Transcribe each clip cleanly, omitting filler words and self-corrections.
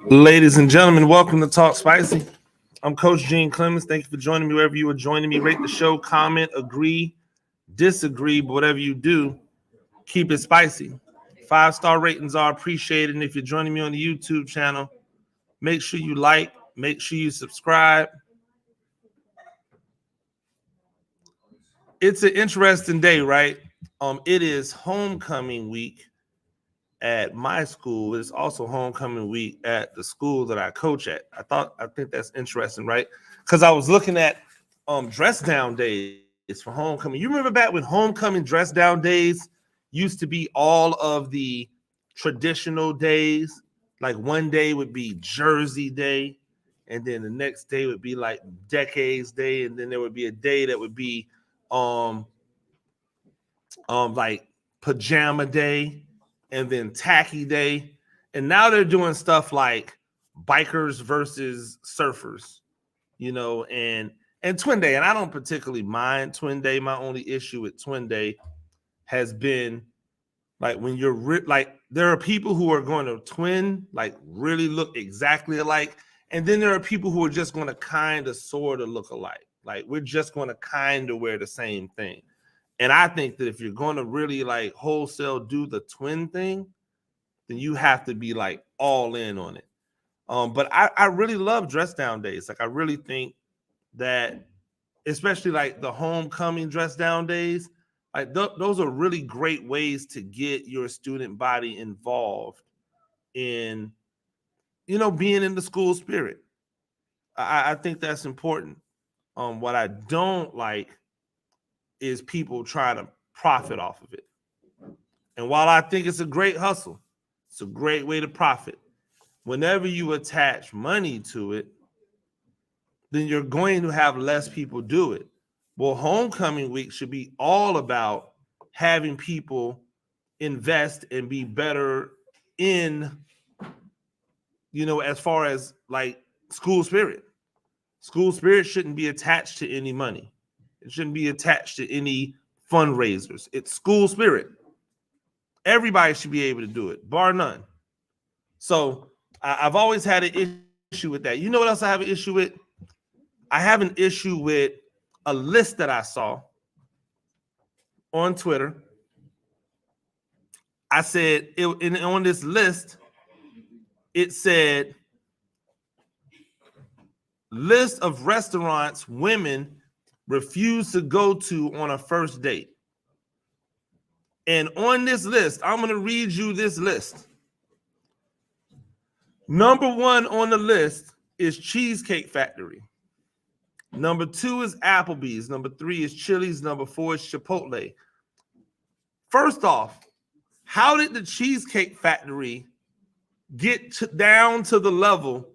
Ladies and gentlemen, welcome to Talk Spicy. I'm Coach Gene Clemens. Thank you for joining me wherever you are joining me. Rate the show, comment, agree, disagree, but whatever you do, keep it spicy. 5-star ratings are appreciated. And if you're joining me on the YouTube channel, make sure you like, make sure you subscribe. It's an interesting day, right? It is homecoming week at my school. It's also homecoming week at the school that I coach at. I think that's interesting, right? Because I was looking at dress down days for homecoming. You remember back when homecoming dress down days used to be all of the traditional days? Like one day would be Jersey Day, and then the next day would be like Decades Day, and then there would be a day that would be like Pajama Day, and then Tacky Day. And now they're doing stuff like Bikers versus Surfers, you know, and Twin Day. And I don't particularly mind Twin Day. My only issue with Twin Day has been like when you're like, there are people who are going to twin, like really look exactly alike. And then there are people who are just going to kind of sort of look alike. Like we're just going to kind of wear the same thing. And I think that if you're going to really like wholesale do the twin thing, then you have to be like all in on it. But I really love dress down days. Like I really think that, especially like the homecoming dress down days, like those are really great ways to get your student body involved in, you know, being in the school spirit. I think that's important. What I don't like is people trying to profit off of it. And while I think it's a great hustle, it's a great way to profit. Whenever you attach money to it, then you're going to have less people do it. Well, homecoming week should be all about having people invest and be better in, you know, as far as like school spirit. School spirit shouldn't be attached to any money. It shouldn't be attached to any fundraisers. It's school spirit. Everybody should be able to do it, bar none. So I've always had an issue with that. You know what else I have an issue with? I have an issue with a list that I saw on Twitter. I said, on this list, it said, list of restaurants women refuse to go to on a first date. And on this list, I'm going to read you this list. Number 1 on the list is Cheesecake Factory. Number 2 is Applebee's. Number 3 is Chili's. Number 4 is Chipotle. First off, how did the Cheesecake Factory get down to the level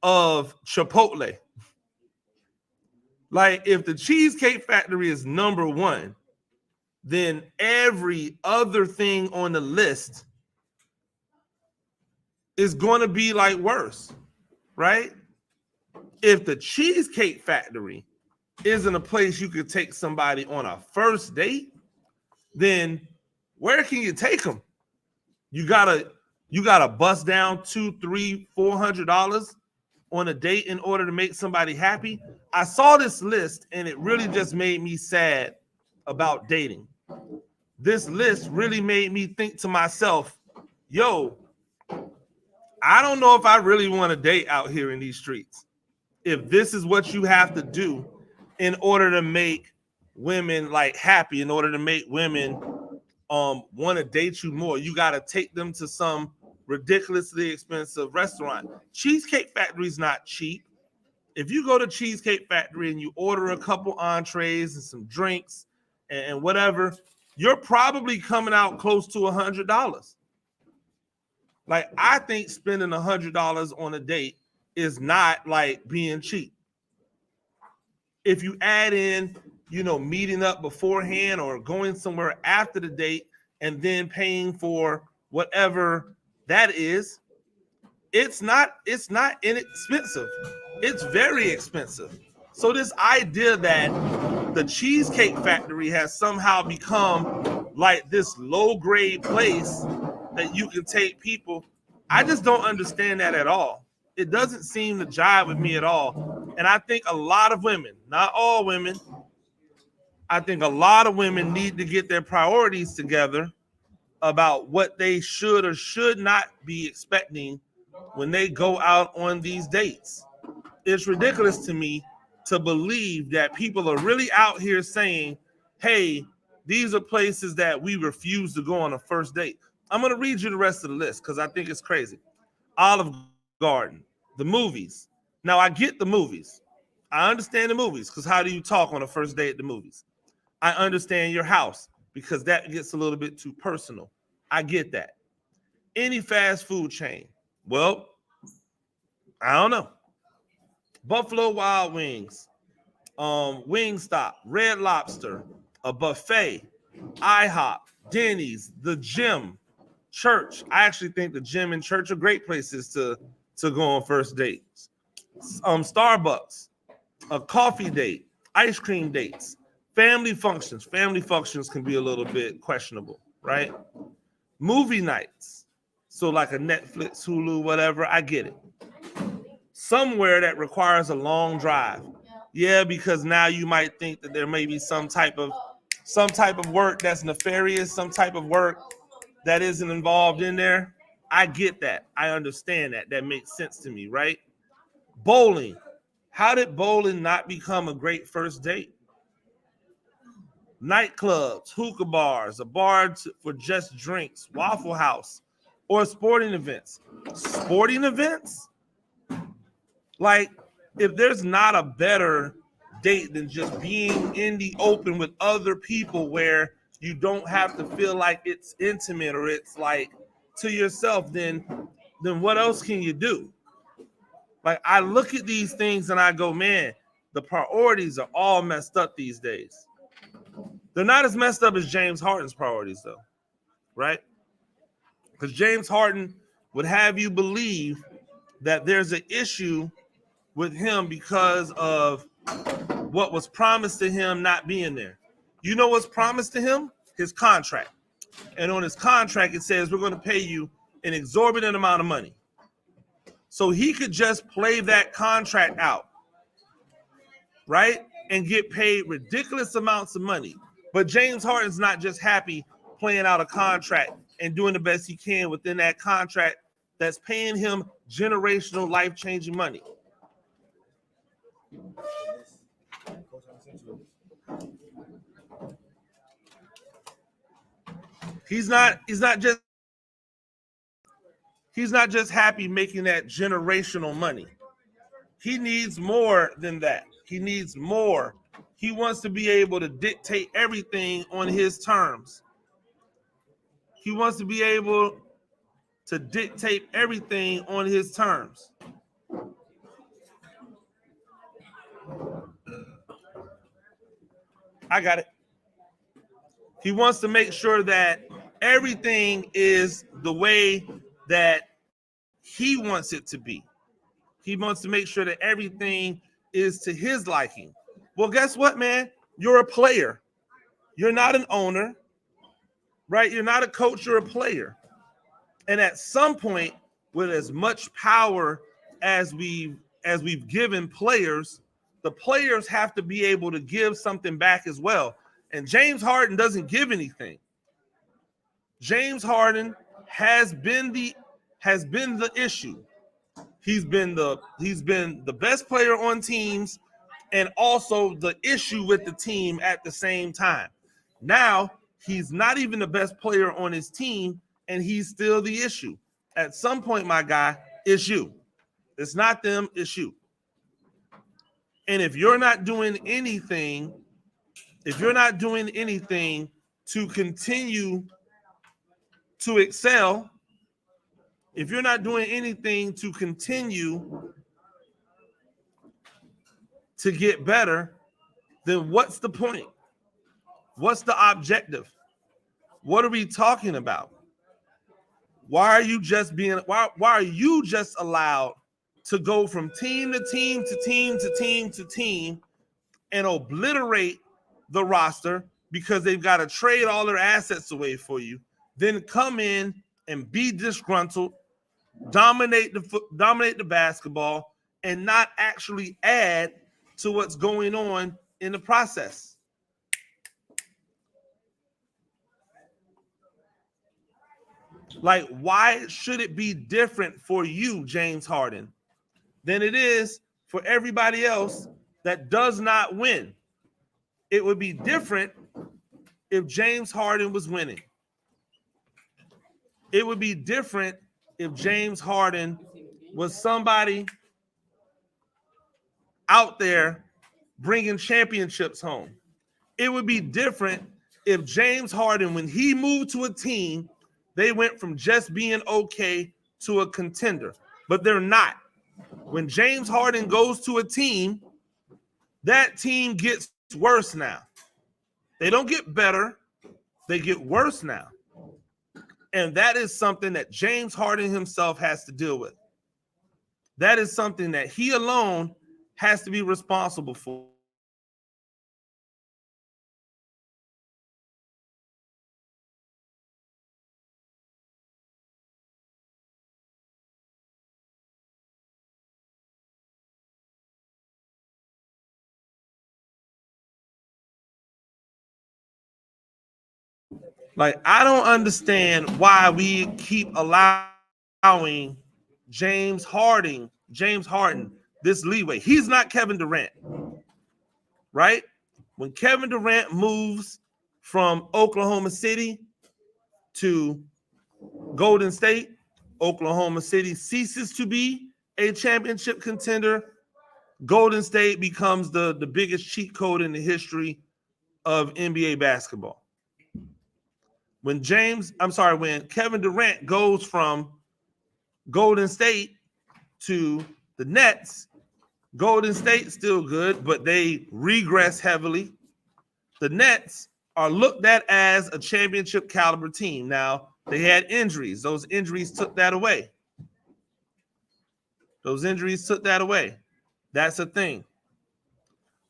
of Chipotle? Like, if the Cheesecake Factory is number 1, then every other thing on the list is going to be like worse, right? If the Cheesecake Factory isn't a place you could take somebody on a first date, then where can you take them? You gotta bust down $200, $300, $400 on a date in order to make somebody happy. I saw this list and it really just made me sad about dating. This list really made me think to myself, yo, I don't know if I really want to date out here in these streets. If this is what you have to do in order to make women like happy, in order to make women want to date you more, you got to take them to some ridiculously expensive restaurant. Cheesecake Factory is not cheap. If you go to Cheesecake Factory and you order a couple entrees and some drinks and whatever, you're probably coming out close to $100. Like, I think spending $100 on a date is not like being cheap. If you add in, you know, meeting up beforehand or going somewhere after the date and then paying for whatever that is, it's not inexpensive. It's very expensive. So this idea that the Cheesecake Factory has somehow become like this low-grade place that you can take people. I just don't understand that at all. It doesn't seem to jive with me at all. And I think a lot of women, not all women, I think a lot of women need to get their priorities together about what they should or should not be expecting when they go out on these dates. It's ridiculous to me to believe that people are really out here saying, hey, these are places that we refuse to go on a first date. I'm going to read you the rest of the list because I think it's crazy. Olive Garden, the movies. Now, I get the movies. I understand the movies because how do you talk on a first date at the movies? I understand your house because that gets a little bit too personal. I get that. Any fast food chain. Well, I don't know. Buffalo Wild Wings, Wingstop, Red Lobster, a buffet, IHOP, Denny's, the gym, church. I actually think the gym and church are great places to go on first dates. Starbucks, a coffee date, ice cream dates, family functions. Family functions can be a little bit questionable, right? Movie nights. So like a Netflix, Hulu, whatever, I get it. Somewhere that requires a long drive. Yeah, because now you might think that there may be some type of work that's nefarious, some type of work that isn't involved in there. I get that. I understand that. That makes sense to me, right? Bowling. How did bowling not become a great first date? Nightclubs, hookah bars, a bar for just drinks, Waffle House, or sporting events. Sporting events? Like, if there's not a better date than just being in the open with other people where you don't have to feel like it's intimate or it's like to yourself, then what else can you do? Like, I look at these things and I go, man, the priorities are all messed up these days. They're not as messed up as James Harden's priorities, though, right? Because James Harden would have you believe that there's an issue with him because of what was promised to him not being there. You know what's promised to him? His contract. And on his contract, it says we're going to pay you an exorbitant amount of money. So he could just play that contract out, right? And get paid ridiculous amounts of money. But James Harden's not just happy playing out a contract and doing the best he can within that contract that's paying him generational, life-changing money. He's not just happy making that generational money. He needs more than that. He needs more. He wants to be able to dictate everything on his terms. He wants to be able to dictate everything on his terms. I got it. He wants to make sure that everything is the way that he wants it to be. He wants to make sure that everything is to his liking. Well, guess what, man? You're a player. You're not an owner, right? You're not a coach, you're a player. And at some point, with as much power as we've given players, the players have to be able to give something back as well. And James Harden doesn't give anything. James Harden has been the issue. He's been the best player on teams and also the issue with the team at the same time. Now, he's not even the best player on his team and he's still the issue. At some point, my guy, it's you. It's not them, it's you. And if you're not doing anything, to continue to excel, if you're not doing anything to continue to get better, then what's the point? What's the objective? What are we talking about? Why are you just allowed to go from team to team to team to team to team and obliterate the roster because they've got to trade all their assets away for you, then come in and be disgruntled, dominate the basketball, and not actually add to what's going on in the process. Like, why should it be different for you, James Harden, than it is for everybody else that does not win? It would be different if James Harden was winning. It would be different if James Harden was somebody out there bringing championships home. It would be different if James Harden, when he moved to a team, they went from just being okay to a contender, but they're not. When James Harden goes to a team, that team gets worse now. They don't get better, they get worse now. And that is something that James Harden himself has to deal with. That is something that he alone has to be responsible for. Like, I don't understand why we keep allowing James Harden this leeway. He's not Kevin Durant, right? When Kevin Durant moves from Oklahoma City to Golden State, Oklahoma City ceases to be a championship contender. Golden State becomes the biggest cheat code in the history of NBA basketball. When Kevin Durant goes from Golden State to the Nets, Golden State's still good, but they regress heavily. The Nets are looked at as a championship caliber team. Now, they had injuries. Those injuries took that away. That's a thing.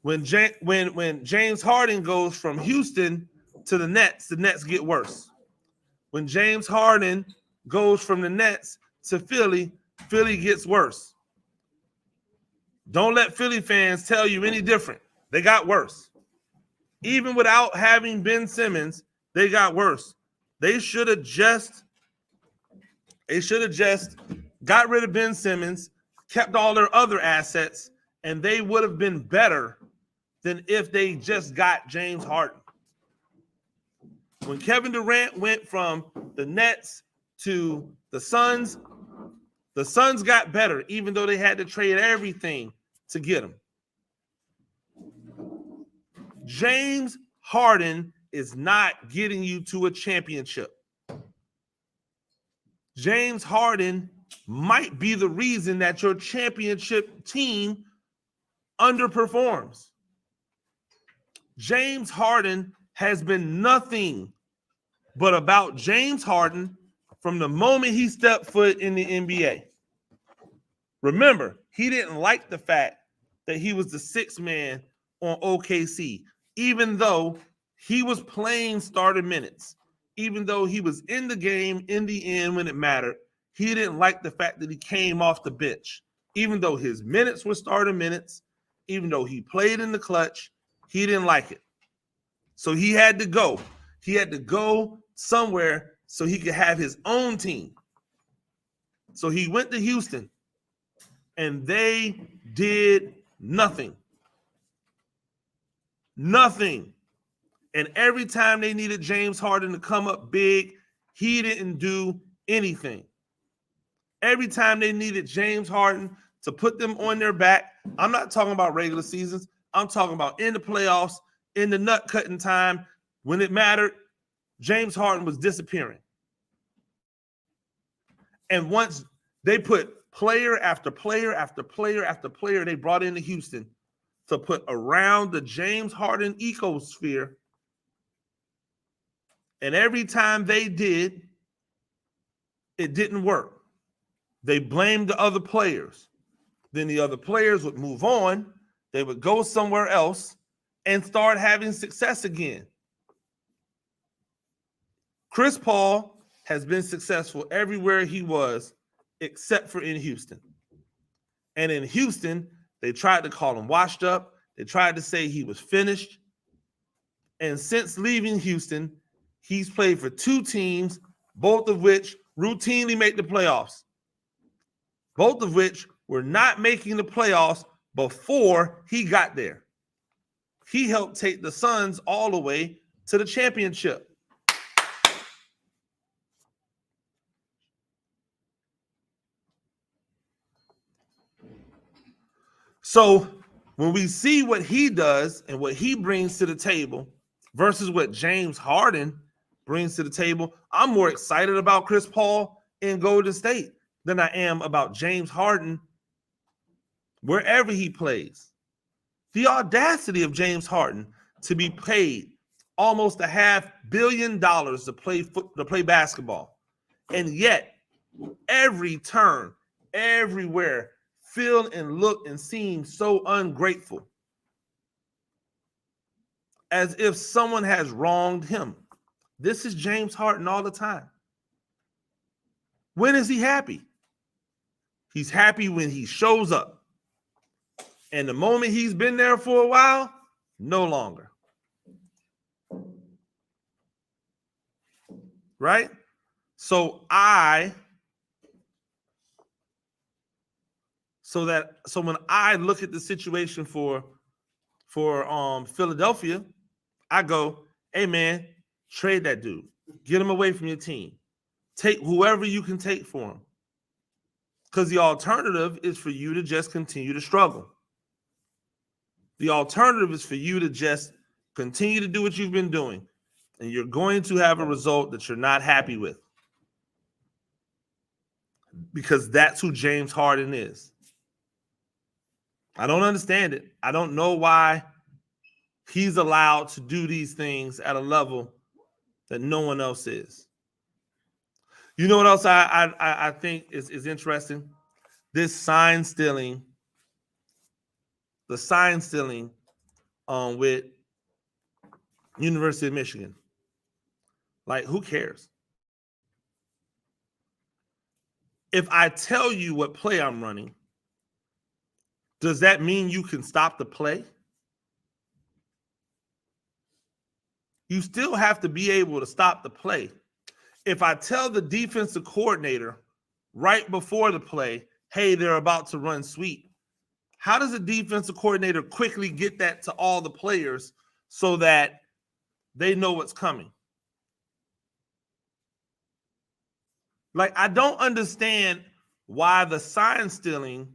When James Harden goes from Houston to the Nets get worse. When James Harden goes from the Nets to Philly gets worse. Don't let Philly fans tell you any different. They got worse. Even without having Ben Simmons, they got worse. They should have just got rid of Ben Simmons, kept all their other assets, and they would have been better than if they just got James Harden. When Kevin Durant went from the Nets to the Suns got better, even though they had to trade everything to get him. James Harden is not getting you to a championship. James Harden might be the reason that your championship team underperforms. James Harden has been nothing but about James Harden from the moment he stepped foot in the NBA. Remember, he didn't like the fact that he was the sixth man on OKC, even though he was playing starter minutes, even though he was in the game in the end when it mattered. He didn't like the fact that he came off the bench, even though his minutes were starter minutes, even though he played in the clutch, he didn't like it. So he had to go. He had to go somewhere so he could have his own team. So he went to Houston, and they did nothing. Nothing. And every time they needed James Harden to come up big, he didn't do anything. Every time they needed James Harden to put them on their back, I'm not talking about regular seasons. I'm talking about in the playoffs, in the nut cutting time, when it mattered, James Harden was disappearing. And once they put player after player after player after player they brought into Houston to put around the James Harden ecosphere, and every time they did, it didn't work. They blamed the other players. Then the other players would move on. They would go somewhere else and start having success again. Chris Paul has been successful everywhere he was, except for in Houston. And in Houston, they tried to call him washed up. They tried to say he was finished. And since leaving Houston, he's played for 2 teams, both of which routinely make the playoffs. Both of which were not making the playoffs before he got there. He helped take the Suns all the way to the championship. So when we see what he does and what he brings to the table versus what James Harden brings to the table, I'm more excited about Chris Paul in Golden State than I am about James Harden wherever he plays. The audacity of James Harden to be paid almost $500 million to play basketball, and yet every turn, everywhere, feel and look and seem so ungrateful, as if someone has wronged him. This is James Harden all the time. When is he happy? He's happy when he shows up. And the moment he's been there for a while, no longer. Right? So when I look at the situation for Philadelphia, I go, hey man, trade that dude. Get him away from your team. Take whoever you can take for him. Because the alternative is for you to just continue to struggle. The alternative is for you to just continue to do what you've been doing. And you're going to have a result that you're not happy with. Because that's who James Harden is. I don't understand it. I don't know why he's allowed to do these things at a level that no one else is. You know what else I think is interesting? This sign stealing. The sign stealing with University of Michigan. Like, who cares? If I tell you what play I'm running, does that mean you can stop the play? You still have to be able to stop the play. If I tell the defensive coordinator right before the play, hey, they're about to run sweep, how does the defensive coordinator quickly get that to all the players so that they know what's coming? Like, I don't understand why the sign stealing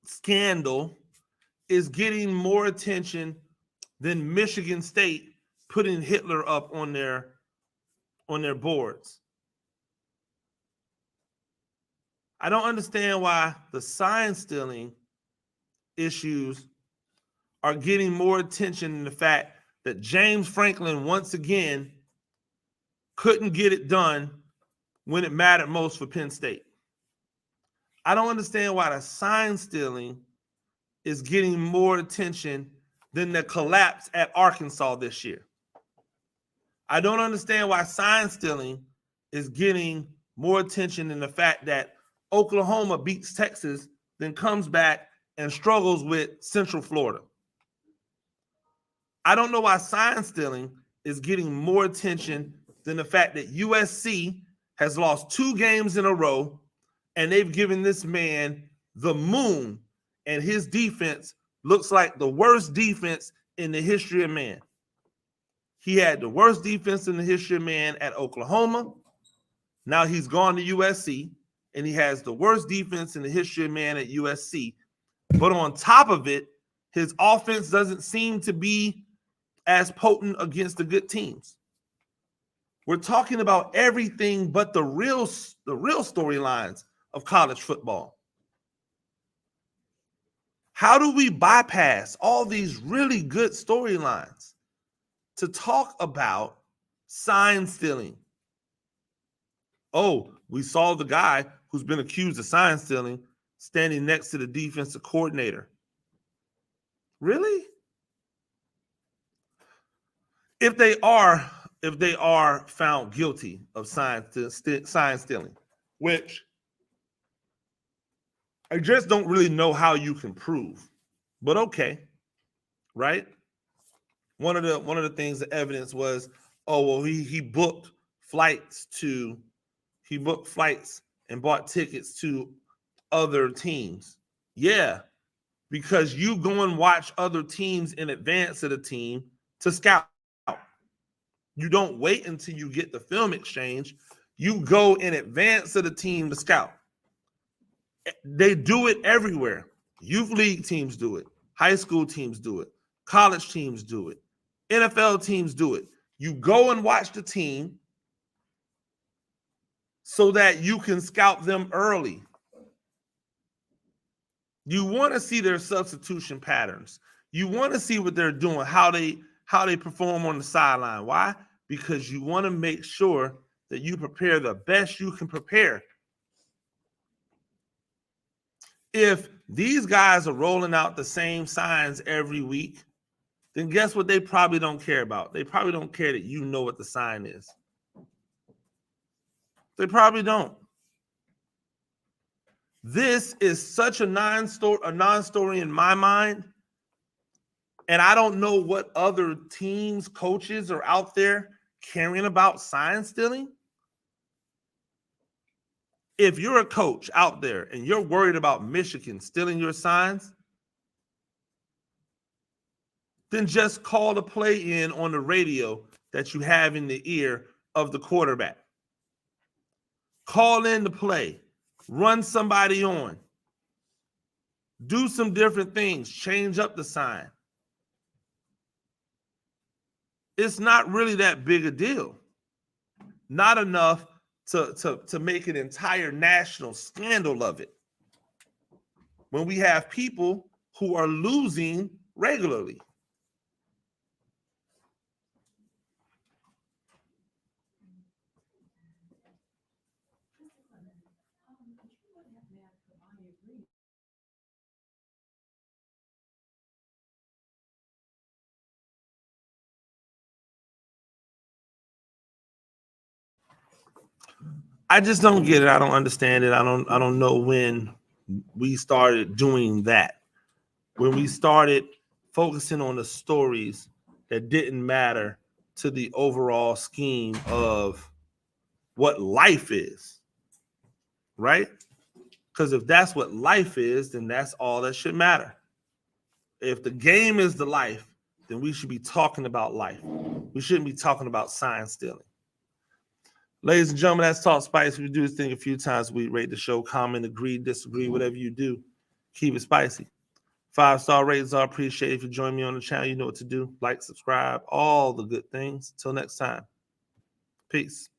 scandal is getting more attention than Michigan State putting Hitler up on their boards. I don't understand why the sign stealing issues are getting more attention than the fact that James Franklin once again couldn't get it done when it mattered most for Penn State. I don't understand why the sign stealing is getting more attention than the collapse at Arkansas this year. I don't understand why sign stealing is getting more attention than the fact that Oklahoma beats Texas, then comes back and struggles with Central Florida. I don't know why sign stealing is getting more attention than the fact that USC has lost 2 games in a row, and they've given this man the moon, and his defense looks like the worst defense in the history of man. He had the worst defense in the history of man at Oklahoma. Now he's gone to USC, and he has the worst defense in the history of man at USC. But on top of it, his offense doesn't seem to be as potent against the good teams. We're talking about everything but the real storylines of college football. How do we bypass all these really good storylines to talk about sign stealing? Oh, we saw the guy who's been accused of sign stealing standing next to the defensive coordinator. Really? If they are if they are found guilty of sign stealing, which I just don't really know how you can prove, but okay, right? One of the things the evidence was, oh well, he booked flights and bought tickets to other teams. Yeah, because you go and watch other teams in advance of the team to scout. You don't wait until you get the film exchange. You go in advance of the team to scout. They do it everywhere. Youth league teams do it. High school teams do it. College teams do it. NFL teams do it. You go and watch the team so that you can scout them early. You want to see their substitution patterns. You want to see what they're doing, how they perform on the sideline. Why? Because you want to make sure that you prepare the best you can prepare. If these guys are rolling out the same signs every week, then guess what they probably don't care about? They probably don't care that you know what the sign is. They probably don't. This is such a non-story in my mind. And I don't know what other teams, coaches are out there caring about sign stealing. If you're a coach out there and you're worried about Michigan stealing your signs, then just call the play in on the radio that you have in the ear of the quarterback. Call in the play. Run somebody on. Do some different things. Change up the sign. It's not really that big a deal. Not enough to make an entire national scandal of it. When we have people who are losing regularly. I just don't get it. I don't understand it. I don't know when we started doing that. When we started focusing on the stories that didn't matter to the overall scheme of what life is, right? Because if that's what life is, then that's all that should matter. If the game is the life, then we should be talking about life. We shouldn't be talking about sign stealing. Ladies and gentlemen, that's Talk Spicy. We do this thing a few times a week. Rate the show, comment, agree, disagree, whatever you do. Keep it spicy. 5-star ratings are appreciated. If you join me on the channel, you know what to do. Like, subscribe, all the good things. Till next time. Peace.